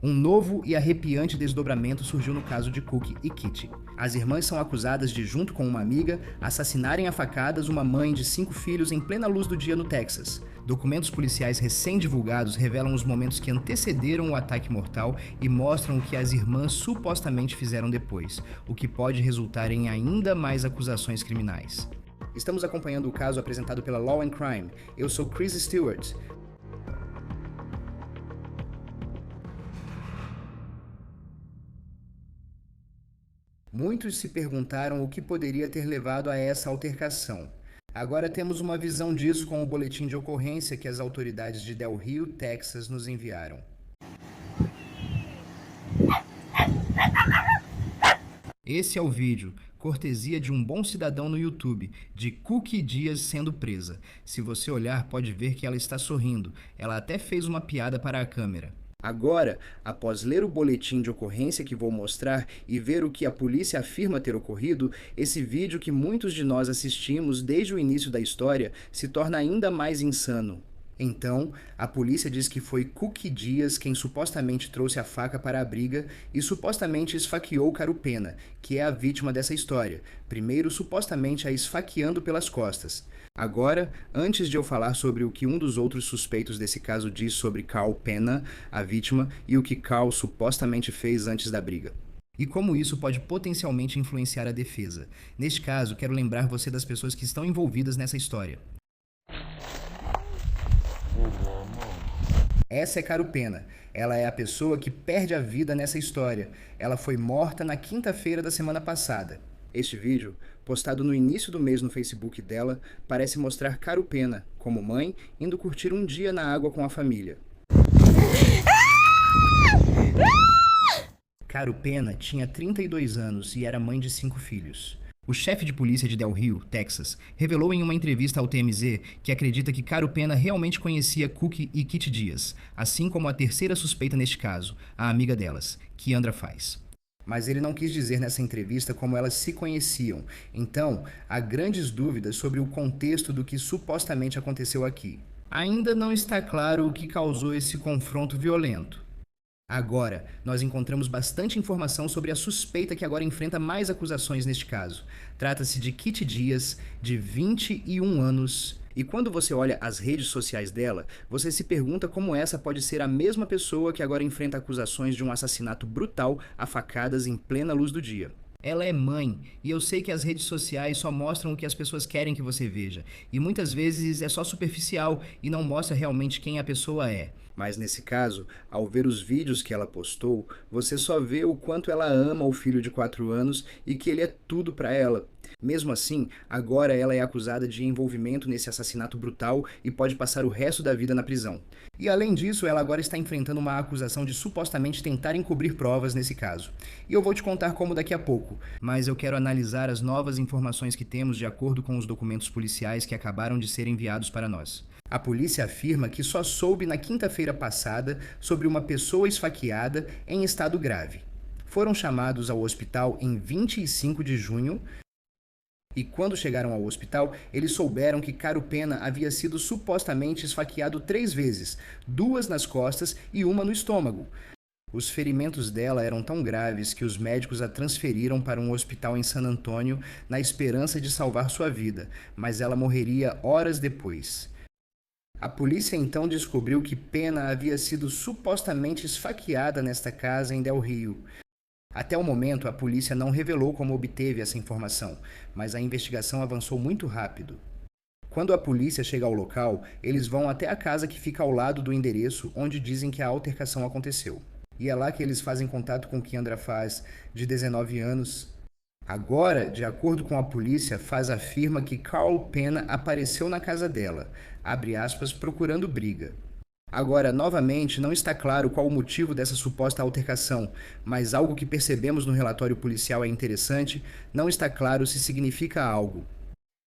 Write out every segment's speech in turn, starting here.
Um novo e arrepiante desdobramento surgiu no caso de Cookie e Kitty. As irmãs são acusadas de, junto com uma amiga, assassinarem a facadas uma mãe de 5 filhos em plena luz do dia no Texas. Documentos policiais recém-divulgados revelam os momentos que antecederam o ataque mortal e mostram o que as irmãs supostamente fizeram depois, o que pode resultar em ainda mais acusações criminais. Estamos acompanhando o caso apresentado pela Law and Crime. Eu sou Chris Stewart. Muitos se perguntaram o que poderia ter levado a essa altercação. Agora temos uma visão disso com o boletim de ocorrência que as autoridades de Del Rio, Texas, nos enviaram. Esse é o vídeo, cortesia de um bom cidadão no YouTube, de Cookie Dias sendo presa. Se você olhar, pode ver que ela está sorrindo. Ela até fez uma piada para a câmera. Agora, após ler o boletim de ocorrência que vou mostrar e ver o que a polícia afirma ter ocorrido, esse vídeo que muitos de nós assistimos desde o início da história se torna ainda mais insano. Então, a polícia diz que foi Cookie Dias quem supostamente trouxe a faca para a briga e supostamente esfaqueou Carupena, que é a vítima dessa história, primeiro supostamente a esfaqueando pelas costas. Agora, antes de eu falar sobre o que um dos outros suspeitos desse caso diz sobre Carl Pena, a vítima, e o que Carl supostamente fez antes da briga. E como isso pode potencialmente influenciar a defesa. Neste caso, quero lembrar você das pessoas que estão envolvidas nessa história. Essa é Carupena. Ela é a pessoa que perde a vida nessa história. Ela foi morta na quinta-feira da semana passada. Este vídeo, postado no início do mês no Facebook dela, parece mostrar Carupena, como mãe, indo curtir um dia na água com a família. Carupena tinha 32 anos e era mãe de 5 filhos. O chefe de polícia de Del Rio, Texas, revelou em uma entrevista ao TMZ que acredita que Carupena realmente conhecia Cookie e Kitty Dias, assim como a terceira suspeita neste caso, a amiga delas, Kiandra Faz. Mas ele não quis dizer nessa entrevista como elas se conheciam, então há grandes dúvidas sobre o contexto do que supostamente aconteceu aqui. Ainda não está claro o que causou esse confronto violento. Agora, nós encontramos bastante informação sobre a suspeita que agora enfrenta mais acusações neste caso. Trata-se de Kitty Dias, de 21 anos, e quando você olha as redes sociais dela, você se pergunta como essa pode ser a mesma pessoa que agora enfrenta acusações de um assassinato brutal a facadas em plena luz do dia. Ela é mãe, e eu sei que as redes sociais só mostram o que as pessoas querem que você veja, e muitas vezes é só superficial e não mostra realmente quem a pessoa é. Mas nesse caso, ao ver os vídeos que ela postou, você só vê o quanto ela ama o filho de 4 anos e que ele é tudo para ela. Mesmo assim, agora ela é acusada de envolvimento nesse assassinato brutal e pode passar o resto da vida na prisão. E além disso, ela agora está enfrentando uma acusação de supostamente tentar encobrir provas nesse caso. E eu vou te contar como daqui a pouco, mas eu quero analisar as novas informações que temos de acordo com os documentos policiais que acabaram de ser enviados para nós. A polícia afirma que só soube na quinta-feira passada sobre uma pessoa esfaqueada em estado grave. Foram chamados ao hospital em 25 de junho e quando chegaram ao hospital, eles souberam que Carupena havia sido supostamente esfaqueado 3 vezes, 2 nas costas e uma no estômago. Os ferimentos dela eram tão graves que os médicos a transferiram para um hospital em San Antônio na esperança de salvar sua vida, mas ela morreria horas depois. A polícia então descobriu que Pena havia sido supostamente esfaqueada nesta casa em Del Rio. Até o momento, a polícia não revelou como obteve essa informação, mas a investigação avançou muito rápido. Quando a polícia chega ao local, eles vão até a casa que fica ao lado do endereço onde dizem que a altercação aconteceu. E é lá que eles fazem contato com Kiandra Faz, de 19 anos. Agora, de acordo com a polícia, Faz afirma que Carl Pena apareceu na casa dela, abre aspas, procurando briga. Agora, novamente, não está claro qual o motivo dessa suposta altercação, mas algo que percebemos no relatório policial é interessante, não está claro se significa algo.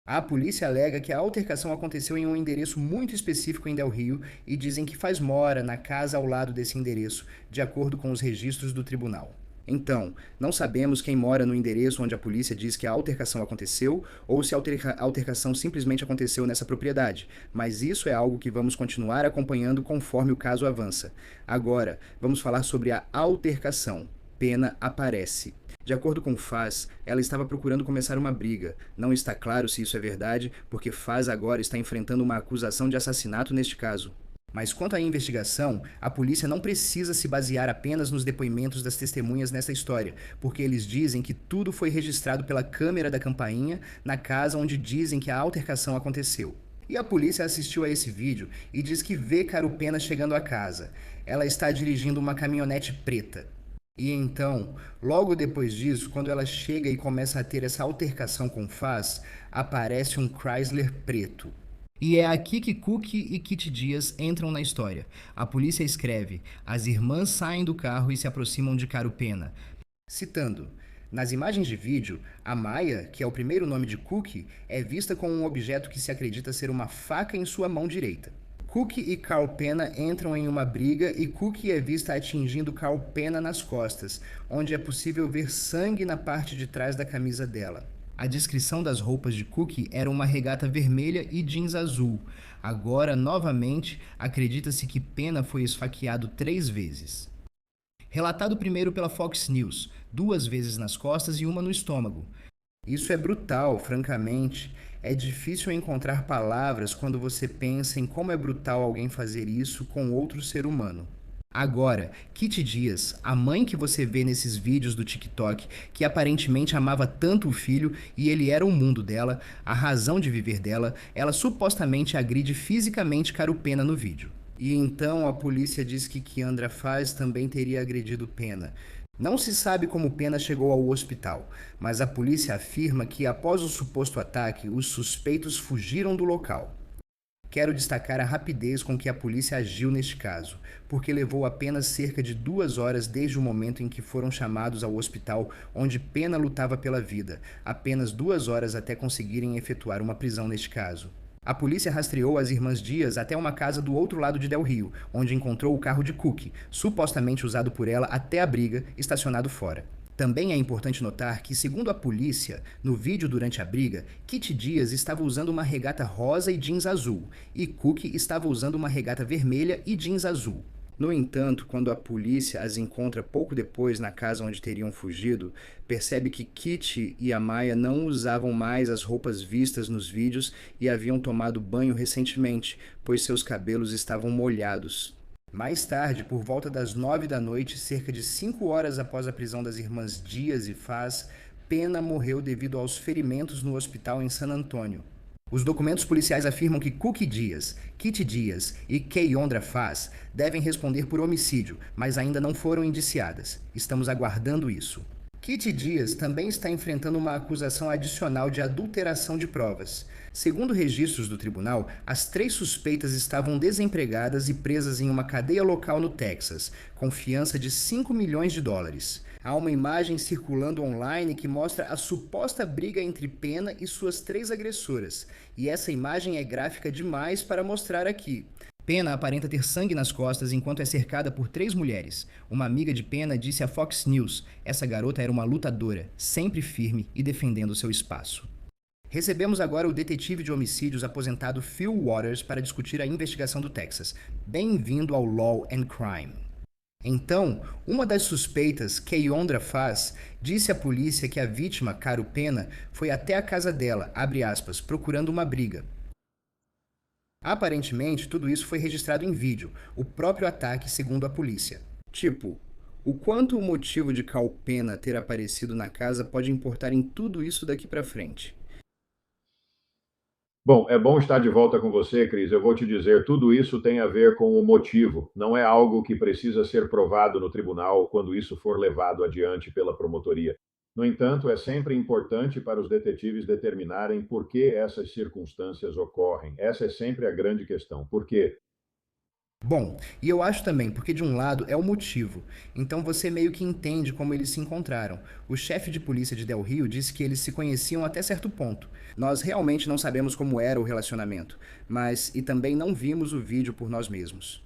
A polícia alega que a altercação aconteceu em um endereço muito específico em Del Rio e dizem que Faz mora na casa ao lado desse endereço, de acordo com os registros do tribunal. Então, não sabemos quem mora no endereço onde a polícia diz que a altercação aconteceu ou se a altercação simplesmente aconteceu nessa propriedade, mas isso é algo que vamos continuar acompanhando conforme o caso avança. Agora, vamos falar sobre a altercação. Pena aparece. De acordo com Faz, ela estava procurando começar uma briga. Não está claro se isso é verdade, porque Faz agora está enfrentando uma acusação de assassinato neste caso. Mas quanto à investigação, a polícia não precisa se basear apenas nos depoimentos das testemunhas nessa história, porque eles dizem que tudo foi registrado pela câmera da campainha na casa onde dizem que a altercação aconteceu. E a polícia assistiu a esse vídeo e diz que vê Carupena chegando à casa. Ela está dirigindo uma caminhonete preta. E então, logo depois disso, quando ela chega e começa a ter essa altercação com Faz, aparece um Chrysler preto. E é aqui que Cookie e Kit Dias entram na história. A polícia escreve: as irmãs saem do carro e se aproximam de Carupena. Citando: nas imagens de vídeo, a Maya, que é o primeiro nome de Cookie, é vista com um objeto que se acredita ser uma faca em sua mão direita. Cookie e Carupena entram em uma briga e Cookie é vista atingindo Carupena nas costas, onde é possível ver sangue na parte de trás da camisa dela. A descrição das roupas de Cookie era uma regata vermelha e jeans azul. Agora, novamente, acredita-se que Pena foi esfaqueado 3 vezes. Relatado primeiro pela Fox News, 2 vezes nas costas e uma no estômago. Isso é brutal, francamente. É difícil encontrar palavras quando você pensa em como é brutal alguém fazer isso com outro ser humano. Agora, Kit Dias, a mãe que você vê nesses vídeos do TikTok, que aparentemente amava tanto o filho e ele era o mundo dela, a razão de viver dela, ela supostamente agride fisicamente Carupena no vídeo. E então a polícia diz que Kiandra Faz também teria agredido Pena. Não se sabe como Pena chegou ao hospital, mas a polícia afirma que após o suposto ataque, os suspeitos fugiram do local. Quero destacar a rapidez com que a polícia agiu neste caso, porque levou apenas cerca de 2 horas desde o momento em que foram chamados ao hospital onde Pena lutava pela vida, apenas 2 horas até conseguirem efetuar uma prisão neste caso. A polícia rastreou as irmãs Dias até uma casa do outro lado de Del Rio, onde encontrou o carro de Cookie, supostamente usado por ela até a briga, estacionado fora. Também é importante notar que, segundo a polícia, no vídeo durante a briga, Kit Dias estava usando uma regata rosa e jeans azul, e Cookie estava usando uma regata vermelha e jeans azul. No entanto, quando a polícia as encontra pouco depois na casa onde teriam fugido, percebe que Kit e a Maya não usavam mais as roupas vistas nos vídeos e haviam tomado banho recentemente, pois seus cabelos estavam molhados. Mais tarde, por volta das 9 da noite, cerca de 5 horas após a prisão das irmãs Dias e Faz, Pena morreu devido aos ferimentos no hospital em San Antônio. Os documentos policiais afirmam que Cookie Dias, Kit Dias e Kiandra Faz devem responder por homicídio, mas ainda não foram indiciadas. Estamos aguardando isso. Kit Dias também está enfrentando uma acusação adicional de adulteração de provas. Segundo registros do tribunal, as 3 suspeitas estavam desempregadas e presas em uma cadeia local no Texas, com fiança de $5 milhões. Há uma imagem circulando online que mostra a suposta briga entre Pena e suas 3 agressoras, e essa imagem é gráfica demais para mostrar aqui. Pena aparenta ter sangue nas costas enquanto é cercada por 3 mulheres. Uma amiga de Pena disse à Fox News: essa garota era uma lutadora, sempre firme e defendendo seu espaço. Recebemos agora o detetive de homicídios aposentado Phil Waters para discutir a investigação do Texas. Bem-vindo ao Law and Crime. Então, uma das suspeitas, Kiandra Faz, disse à polícia que a vítima, Carupena, foi até a casa dela, abre aspas, procurando uma briga. Aparentemente, tudo isso foi registrado em vídeo, o próprio ataque segundo a polícia. Tipo, o quanto o motivo de Carupena ter aparecido na casa pode importar em tudo isso daqui pra frente. Bom, é bom estar de volta com você, Cris. Eu vou te dizer, tudo isso tem a ver com o motivo. Não é algo que precisa ser provado no tribunal quando isso for levado adiante pela promotoria. No entanto, é sempre importante para os detetives determinarem por que essas circunstâncias ocorrem. Essa é sempre a grande questão. Por quê? Bom, e eu acho também, porque de um lado é o motivo, então você meio que entende como eles se encontraram. O chefe de polícia de Del Rio disse que eles se conheciam até certo ponto. Nós realmente não sabemos como era o relacionamento, e também não vimos o vídeo por nós mesmos.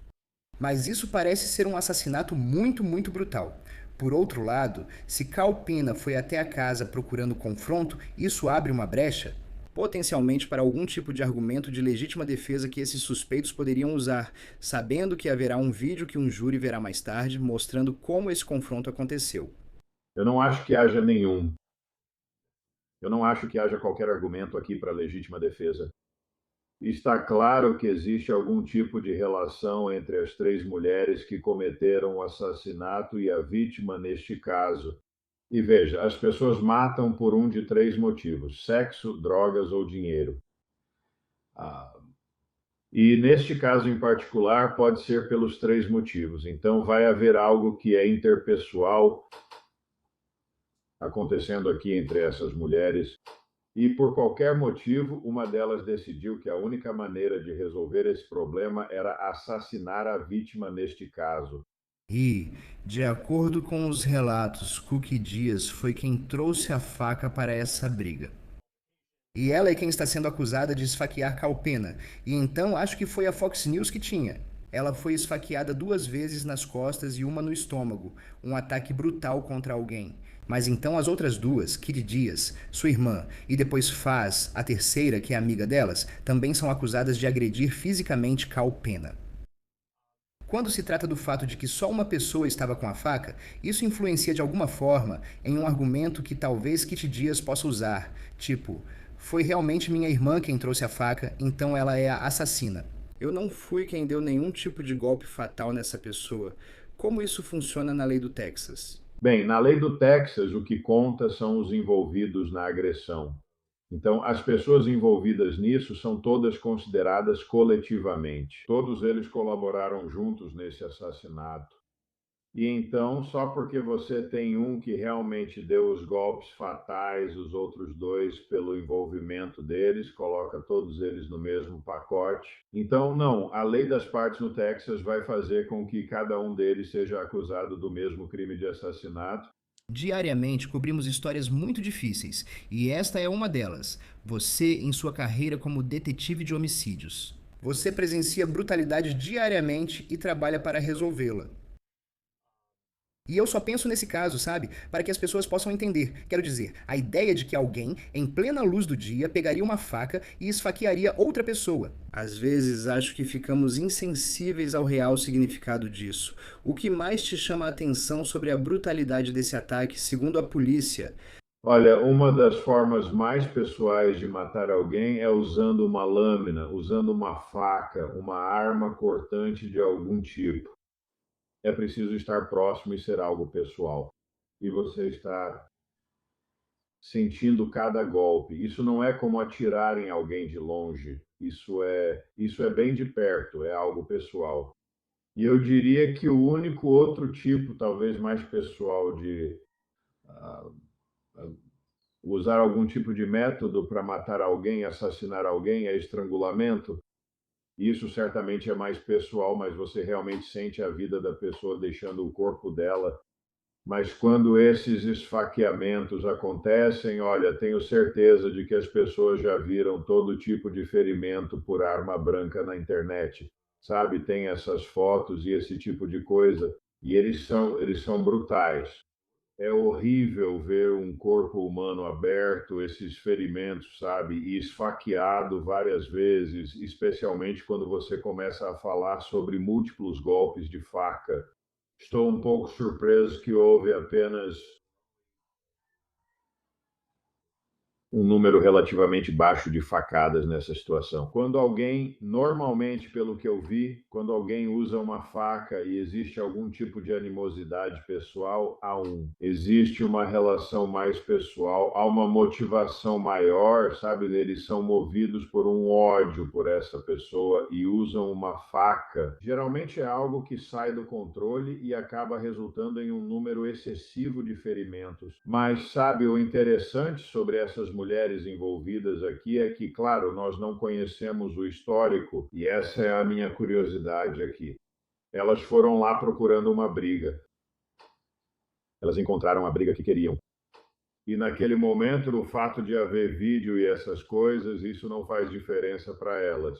Mas isso parece ser um assassinato muito brutal. Por outro lado, se Cal Pena foi até a casa procurando confronto, isso abre uma brecha, potencialmente para algum tipo de argumento de legítima defesa que esses suspeitos poderiam usar, sabendo que haverá um vídeo que um júri verá mais tarde mostrando como esse confronto aconteceu. Eu não acho que haja nenhum. Eu não acho que haja qualquer argumento aqui para legítima defesa. Está claro que existe algum tipo de relação entre as três mulheres que cometeram o assassinato e a vítima neste caso. E veja, as pessoas matam por um de três motivos: sexo, drogas ou dinheiro. Ah, e neste caso em particular, pode ser pelos três motivos. Então, vai haver algo que é interpessoal acontecendo aqui entre essas mulheres. E por qualquer motivo, uma delas decidiu que a única maneira de resolver esse problema era assassinar a vítima neste caso. E, de acordo com os relatos, Cookie Dias foi quem trouxe a faca para essa briga. E ela é quem está sendo acusada de esfaquear Calpena, e então acho que foi a Fox News que tinha. Ela foi esfaqueada 2 vezes nas costas e uma no estômago, um ataque brutal contra alguém. Mas então as outras duas, Kitty Dias, sua irmã, e depois Faz, a terceira, que é amiga delas, também são acusadas de agredir fisicamente Calpena. Quando se trata do fato de que só uma pessoa estava com a faca, isso influencia de alguma forma em um argumento que talvez Kitty Dias possa usar, tipo, foi realmente minha irmã quem trouxe a faca, então ela é a assassina. Eu não fui quem deu nenhum tipo de golpe fatal nessa pessoa. Como isso funciona na lei do Texas? Bem, na lei do Texas, o que conta são os envolvidos na agressão. Então, as pessoas envolvidas nisso são todas consideradas coletivamente. Todos eles colaboraram juntos nesse assassinato. E então, só porque você tem um que realmente deu os golpes fatais, os outros dois, pelo envolvimento deles, coloca todos eles no mesmo pacote. Então, não, a lei das partes no Texas vai fazer com que cada um deles seja acusado do mesmo crime de assassinato. Diariamente cobrimos histórias muito difíceis, e esta é uma delas. Você em sua carreira como detetive de homicídios. Você presencia brutalidade diariamente e trabalha para resolvê-la. E eu só penso nesse caso, sabe? Para que as pessoas possam entender. Quero dizer, a ideia de que alguém, em plena luz do dia, pegaria uma faca e esfaquearia outra pessoa. Às vezes acho que ficamos insensíveis ao real significado disso. O que mais te chama a atenção sobre a brutalidade desse ataque, segundo a polícia? Olha, uma das formas mais pessoais de matar alguém é usando uma lâmina, usando uma faca, uma arma cortante de algum tipo. É preciso estar próximo e ser algo pessoal. E você está sentindo cada golpe. Isso não é como atirar em alguém de longe. Isso é bem de perto, é algo pessoal. E eu diria que o único outro tipo, talvez mais pessoal, de ah, usar algum tipo de método para matar alguém, assassinar alguém, é estrangulamento. Isso certamente é mais pessoal, mas você realmente sente a vida da pessoa deixando o corpo dela. Mas quando esses esfaqueamentos acontecem, olha, tenho certeza de que as pessoas já viram todo tipo de ferimento por arma branca na internet. Sabe, tem essas fotos e esse tipo de coisa, e eles são brutais. É horrível ver um corpo humano aberto, esses ferimentos, sabe, e esfaqueado várias vezes, especialmente quando você começa a falar sobre múltiplos golpes de faca. Estou um pouco surpreso que houve apenas um número relativamente baixo de facadas nessa situação. Quando alguém, normalmente, pelo que eu vi, quando alguém usa uma faca e existe algum tipo de animosidade pessoal, existe uma relação mais pessoal, há uma motivação maior, sabe? Eles são movidos por um ódio por essa pessoa e usam uma faca. Geralmente é algo que sai do controle e acaba resultando em um número excessivo de ferimentos. Mas, sabe, o interessante sobre essas mulheres envolvidas aqui é que, claro, nós não conhecemos o histórico, e essa é a minha curiosidade aqui. Elas foram lá procurando uma briga. Elas encontraram a briga que queriam. E naquele momento, o fato de haver vídeo e essas coisas, isso não faz diferença para elas.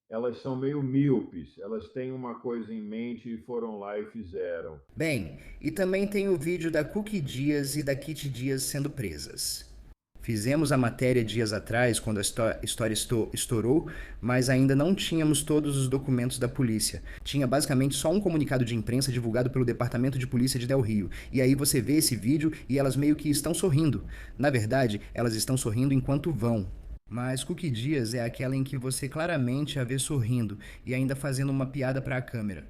Elas são meio míopes, elas têm uma coisa em mente e foram lá e fizeram. Bem, e também tem o vídeo da Cookie Dias e da Kitty Dias sendo presas. Fizemos a matéria dias atrás, quando a história estourou, mas ainda não tínhamos todos os documentos da polícia. Tinha basicamente só um comunicado de imprensa divulgado pelo Departamento de Polícia de Del Rio. E aí você vê esse vídeo e elas meio que estão sorrindo. Na verdade, elas estão sorrindo enquanto vão. Mas Cookie Dias é aquela em que você claramente a vê sorrindo e ainda fazendo uma piada para a câmera.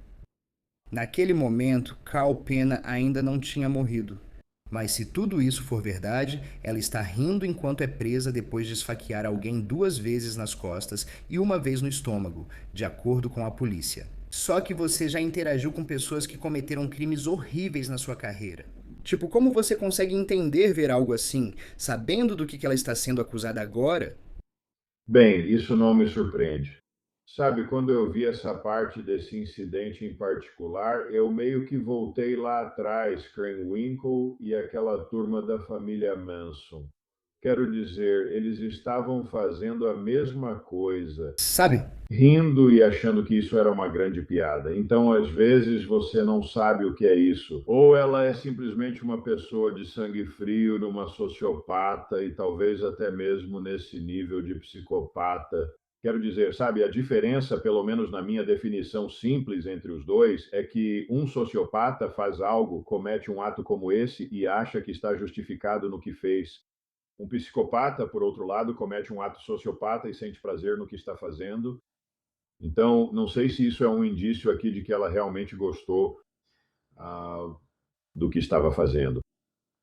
Naquele momento, Carl Pena ainda não tinha morrido. Mas se tudo isso for verdade, ela está rindo enquanto é presa depois de esfaquear alguém 2 vezes nas costas e 1 vez no estômago, de acordo com a polícia. Só que você já interagiu com pessoas que cometeram crimes horríveis na sua carreira. Tipo, como você consegue entender ver algo assim, sabendo do que ela está sendo acusada agora? Bem, isso não me surpreende. Sabe, quando eu vi essa parte desse incidente em particular, eu meio que voltei lá atrás, Krenwinkel e aquela turma da família Manson. Quero dizer, eles estavam fazendo a mesma coisa, Sabe? rindo e achando que isso era uma grande piada. Então, às vezes, você não sabe o que é isso. Ou ela é simplesmente uma pessoa de sangue frio, uma sociopata e talvez até mesmo nesse nível de psicopata. Quero dizer, sabe, a diferença, pelo menos na minha definição simples entre os dois, é que um sociopata faz algo, comete um ato como esse e acha que está justificado no que fez. Um psicopata, por outro lado, comete um ato sociopata e sente prazer no que está fazendo. Então, não sei se isso é um indício aqui de que ela realmente gostou ah, do que estava fazendo.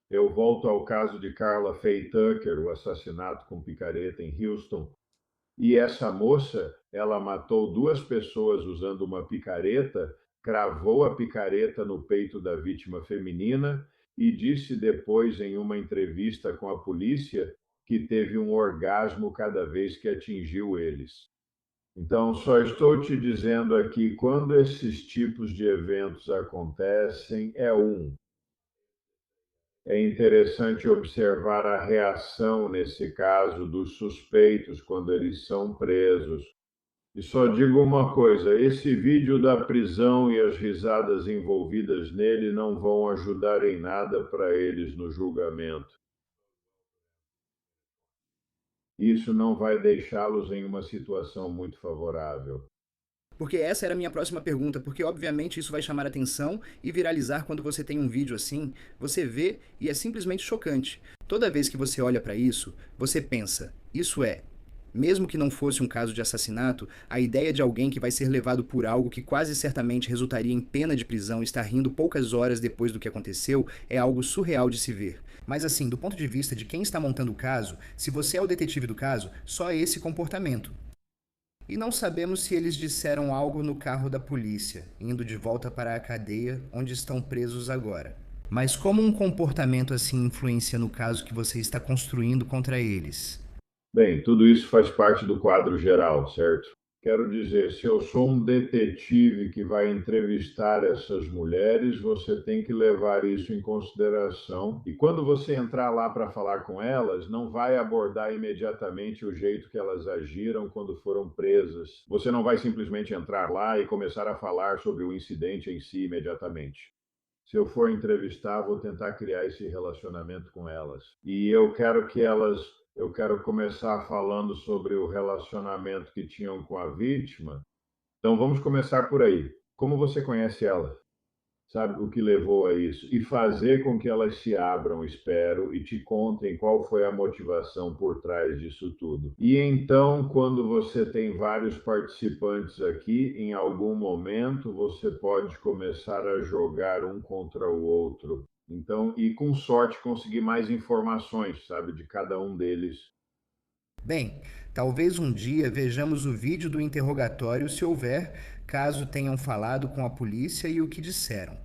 Eu volto ao caso de Carla Faye Tucker, o assassinato com picareta em Houston. E essa moça, ela matou 2 pessoas usando uma picareta, cravou a picareta no peito da vítima feminina e disse depois, em uma entrevista com a polícia, que teve um orgasmo cada vez que atingiu eles. Então, só estou te dizendo aqui, quando esses tipos de eventos acontecem, é interessante observar a reação, nesse caso, dos suspeitos quando eles são presos. E só digo uma coisa: esse vídeo da prisão e as risadas envolvidas nele não vão ajudar em nada para eles no julgamento. Isso não vai deixá-los em uma situação muito favorável. Porque essa era a minha próxima pergunta, porque obviamente isso vai chamar atenção e viralizar quando você tem um vídeo assim, você vê e é simplesmente chocante. Toda vez que você olha para isso, você pensa, isso é, mesmo que não fosse um caso de assassinato, a ideia de alguém que vai ser levado por algo que quase certamente resultaria em pena de prisão e estar rindo poucas horas depois do que aconteceu é algo surreal de se ver. Mas assim, do ponto de vista de quem está montando o caso, se você é o detetive do caso, só esse comportamento. E não sabemos se eles disseram algo no carro da polícia, indo de volta para a cadeia onde estão presos agora. Mas como um comportamento assim influencia no caso que você está construindo contra eles? Bem, tudo isso faz parte do quadro geral, certo? Quero dizer, se eu sou um detetive que vai entrevistar essas mulheres, você tem que levar isso em consideração. E quando você entrar lá para falar com elas, não vai abordar imediatamente o jeito que elas agiram quando foram presas. Você não vai simplesmente entrar lá e começar a falar sobre o incidente em si imediatamente. Se eu for entrevistar, vou tentar criar esse relacionamento com elas. E eu quero começar falando sobre o relacionamento que tinham com a vítima. Então vamos começar por aí. Como você conhece ela? Sabe o que levou a isso? E fazer com que elas se abram, espero, e te contem qual foi a motivação por trás disso tudo. E então, quando você tem vários participantes aqui, em algum momento você pode começar a jogar um contra o outro. Então, e com sorte conseguir mais informações, sabe, de cada um deles. Bem, talvez um dia vejamos o vídeo do interrogatório se houver, caso tenham falado com a polícia e o que disseram.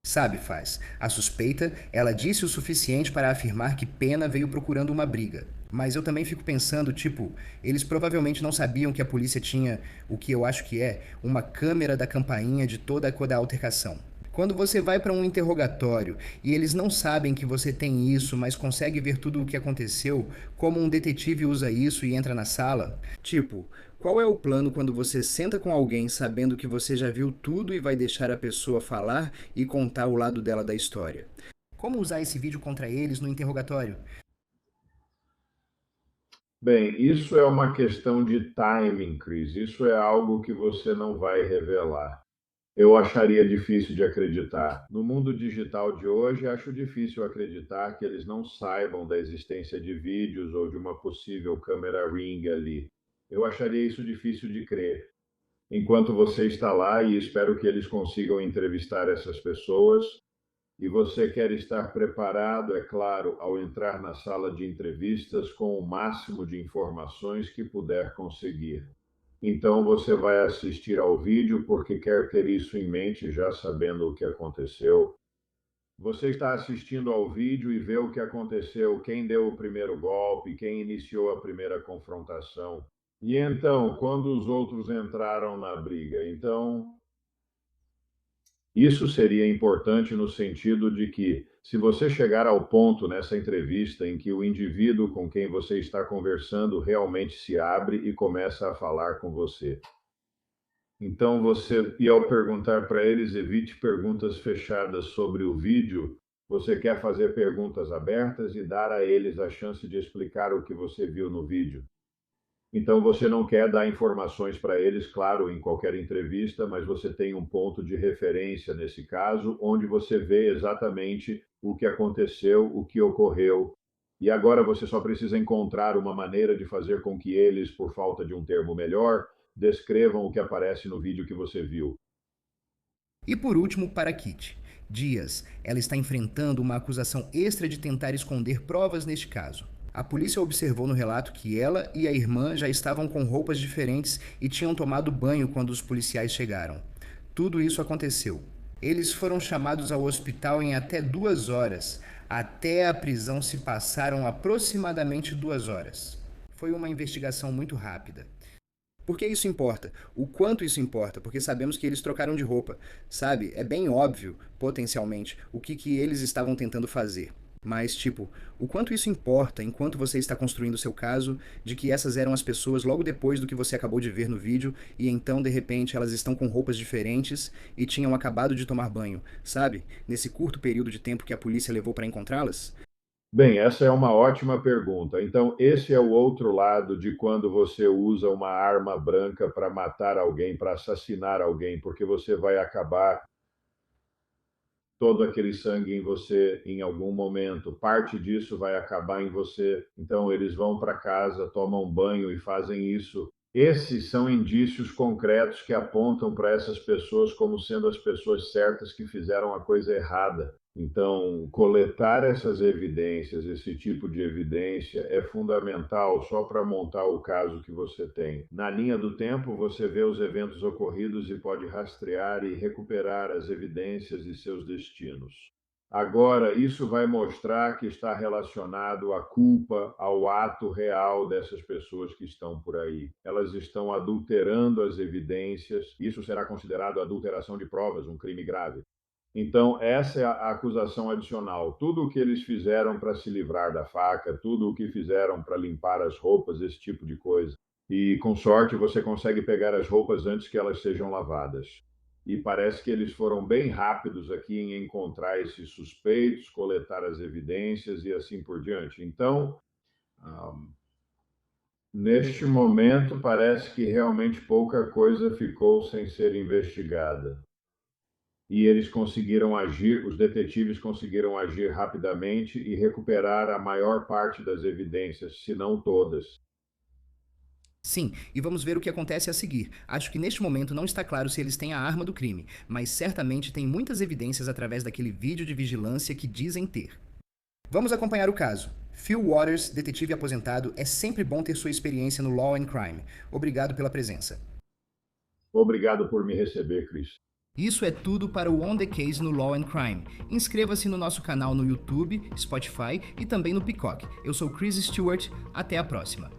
Sabe, faz. A suspeita, ela disse o suficiente para afirmar que Pena veio procurando uma briga. Mas eu também fico pensando, tipo, eles provavelmente não sabiam que a polícia tinha, o que eu acho que é, uma câmera da campainha de toda a altercação. Quando você vai para um interrogatório e eles não sabem que você tem isso, mas consegue ver tudo o que aconteceu, como um detetive usa isso e entra na sala? Tipo, qual é o plano quando você senta com alguém sabendo que você já viu tudo e vai deixar a pessoa falar e contar o lado dela da história? Como usar esse vídeo contra eles no interrogatório? Bem, isso é uma questão de timing, Chris. Isso é algo que você não vai revelar. Eu acharia difícil de acreditar. No mundo digital de hoje, acho difícil acreditar que eles não saibam da existência de vídeos ou de uma possível câmera Ring ali. Eu acharia isso difícil de crer. Enquanto você está lá, e espero que eles consigam entrevistar essas pessoas, e você quer estar preparado, é claro, ao entrar na sala de entrevistas com o máximo de informações que puder conseguir. Então você vai assistir ao vídeo porque quer ter isso em mente, já sabendo o que aconteceu. Você está assistindo ao vídeo e vê o que aconteceu, quem deu o primeiro golpe, quem iniciou a primeira confrontação. E então, quando os outros entraram na briga? Então, isso seria importante no sentido de que, se você chegar ao ponto nessa entrevista em que o indivíduo com quem você está conversando realmente se abre e começa a falar com você. Então você, e ao perguntar para eles, evite perguntas fechadas sobre o vídeo. Você quer fazer perguntas abertas e dar a eles a chance de explicar o que você viu no vídeo. Então você não quer dar informações para eles, claro, em qualquer entrevista, mas você tem um ponto de referência nesse caso, onde você vê exatamente o que aconteceu, o que ocorreu. E agora você só precisa encontrar uma maneira de fazer com que eles, por falta de um termo melhor, descrevam o que aparece no vídeo que você viu. E por último, para Kit. Dias, ela está enfrentando uma acusação extra de tentar esconder provas neste caso. A polícia observou no relato que ela e a irmã já estavam com roupas diferentes e tinham tomado banho quando os policiais chegaram. Tudo isso aconteceu. Eles foram chamados ao hospital em até 2 horas. Até a prisão se passaram aproximadamente 2 horas. Foi uma investigação muito rápida. Por que isso importa? O quanto isso importa? Porque sabemos que eles trocaram de roupa. Sabe? É bem óbvio, potencialmente, o que eles estavam tentando fazer. Mas, tipo, o quanto isso importa enquanto você está construindo o seu caso de que essas eram as pessoas logo depois do que você acabou de ver no vídeo e então, de repente, elas estão com roupas diferentes e tinham acabado de tomar banho, sabe? Nesse curto período de tempo que a polícia levou para encontrá-las? Bem, essa é uma ótima pergunta. Então, esse é o outro lado de quando você usa uma arma branca para matar alguém, para assassinar alguém, porque você vai acabar todo aquele sangue em você em algum momento. Parte disso vai acabar em você. Então, eles vão para casa, tomam banho e fazem isso. Esses são indícios concretos que apontam para essas pessoas como sendo as pessoas certas que fizeram a coisa errada. Então, coletar essas evidências, esse tipo de evidência, é fundamental só para montar o caso que você tem. Na linha do tempo, você vê os eventos ocorridos e pode rastrear e recuperar as evidências e seus destinos. Agora, isso vai mostrar que está relacionado à culpa, ao ato real dessas pessoas que estão por aí. Elas estão adulterando as evidências. Isso será considerado adulteração de provas, um crime grave. Então, essa é a acusação adicional. Tudo o que eles fizeram para se livrar da faca, tudo o que fizeram para limpar as roupas, esse tipo de coisa. E, com sorte, você consegue pegar as roupas antes que elas sejam lavadas. E parece que eles foram bem rápidos aqui em encontrar esses suspeitos, coletar as evidências e assim por diante. Então, neste momento, parece que realmente pouca coisa ficou sem ser investigada. E eles conseguiram agir, os detetives conseguiram agir rapidamente e recuperar a maior parte das evidências, se não todas. Sim, e vamos ver o que acontece a seguir. Acho que neste momento não está claro se eles têm a arma do crime, mas certamente tem muitas evidências através daquele vídeo de vigilância que dizem ter. Vamos acompanhar o caso. Phil Waters, detetive aposentado, é sempre bom ter sua experiência no Law and Crime. Obrigado pela presença. Obrigado por me receber, Chris. Isso é tudo para o On The Case no Law and Crime. Inscreva-se no nosso canal no YouTube, Spotify e também no Peacock. Eu sou Chris Stewart, até a próxima.